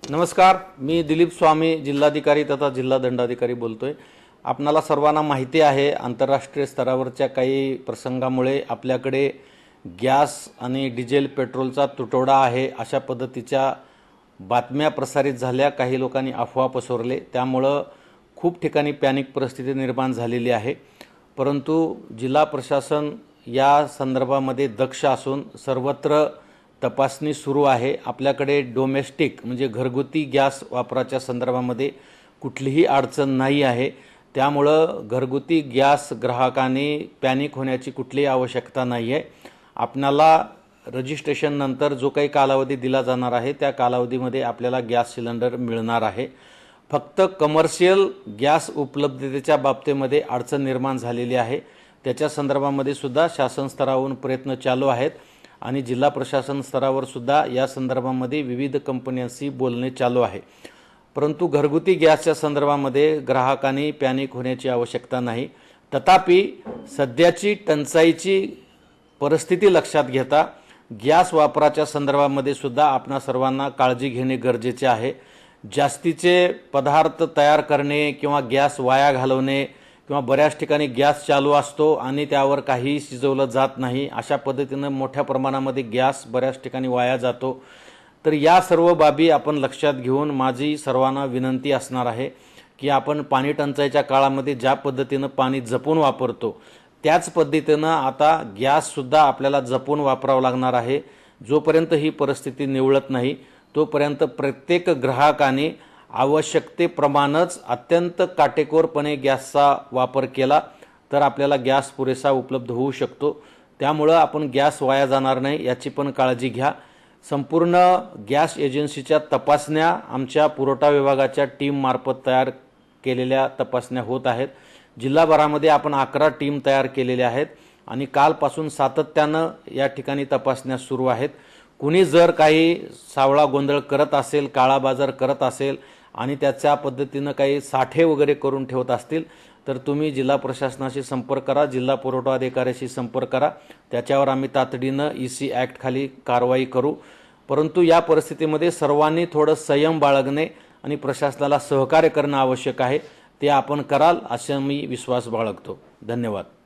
नमस्कार, मी दिलीप स्वामी, जिल्हाधिकारी तथा जिल्हा दंडाधिकारी बोलतोय। आपणाला सर्वांना माहिती आहे, आंतरराष्ट्रीय स्तरावरच्या काही प्रसंगामुळे आपल्याकडे गॅस आणि डिझेल पेट्रोलचा तुटवडा आहे अशा पद्धतीच्या बातम्या प्रसारित झाल्या। काही लोकांनी अफवा पसरवले, त्यामुळे खूप ठिकाणी पॅनिक परिस्थिती निर्माण झालेली आहे। परंतु जिल्हा प्रशासन या संदर्भामध्ये दक्ष असून सर्वत्र तपासणी सुरू आहे। आपल्याकडे डोमेस्टिक म्हणजे घरगुती गॅस वापराच्या संदर्भामध्ये कुठलीही अडचण नाही आहे। त्यामुळे घरगुती गॅस ग्राहकांनी पॅनिक होण्याची कुठलीही आवश्यकता नाही आहे। आपल्याला रजिस्ट्रेशन नंतर जो काही कालावधी दिला जाणार आहे त्या कालावधीमध्ये आपल्याला गॅस सिलेंडर मिळणार आहे। फक्त कमर्शियल गॅस उपलब्धतेच्या बाबतीमध्ये अडचण निर्माण झालेली आहे। त्याच्या संदर्भामध्ये सुद्धा शासन स्तरावरून प्रयत्न चालू आहेत आणि जिल्हा प्रशासन स्तरावर सुद्धा या संदर्भामध्ये विविध कंपन्यांशी बोलणे चालू आहे। परंतु घरगुती गॅसच्या संदर्भामध्ये ग्राहकांनी पॅनिक होण्याची आवश्यकता नाही। तथापि सध्याची टंचाईची परिस्थिती लक्षात घेता गॅस वापराच्या संदर्भामध्ये सुद्धा आपणा सर्वांना काळजी घेणे गरजेचे आहे। जास्तीचे पदार्थ तयार करणे किंवा गॅस वाया घालवणे किंवा बऱ्याच ठिकाणी गॅस चालू असतो आणि त्यावर काही शिजवलं जात नाही, अशा पद्धतीने मोठ्या प्रमाणामध्ये गॅस बऱ्याच ठिकाणी वाया जातो। तर या सर्व बाबी आपण लक्षात घेऊन माझी सर्वांना विनंती असणार आहे की आपण पाणी टंचाईच्या काळामध्ये ज्या पद्धतीने पाणी जपून वापरतो त्याच पद्धतीने आता गॅस सुद्धा आपल्याला जपून वापरावा लागणार आहे। जोपर्यंत ही परिस्थिती निवळत नाही तोपर्यंत प्रत्येक ग्राहकाने आवश्यकतेप्रमाणेच अत्यंत काटेकोरपणे गॅसचा वापर केला तर आपल्याला गॅस पुरेसा उपलब्ध होऊ शकतो। त्यामुळे आपण गॅस वाया जाणार नाही याची पण काळजी घ्या। संपूर्ण गॅस एजन्सीच्या तपासण्या आमच्या पुरवठा विभागाच्या टीम मार्फत तयार केलेल्या तपासण्या होत आहेत। जिल्हाभरामध्ये आपण 11 टीम तयार केलेल्या आहेत आणि कालपासून सातत्याने या ठिकाणी तपासण्या सुरू आहेत। कुणी जर काही सावळा गोंधळ करत असेल, काळा बाजार करत असेल आणि त्याच्या पद्धतीने काही साठे वगैरे करून ठेवत असतील तर तुम्ही जिल्हा प्रशासनाशी संपर्क करा, जिल्हा पुरवठा अधिकाऱ्याशी संपर्क करा। त्याच्यावर आम्ही तातडीने EC ॲक्ट खाली कारवाई करू। परंतु या परिस्थितीमध्ये सर्वांनी थोडं संयम बाळगणे आणि प्रशासनाला सहकार्य करणे आवश्यक आहे। ते आपण कराल असा मी विश्वास बाळगतो। धन्यवाद।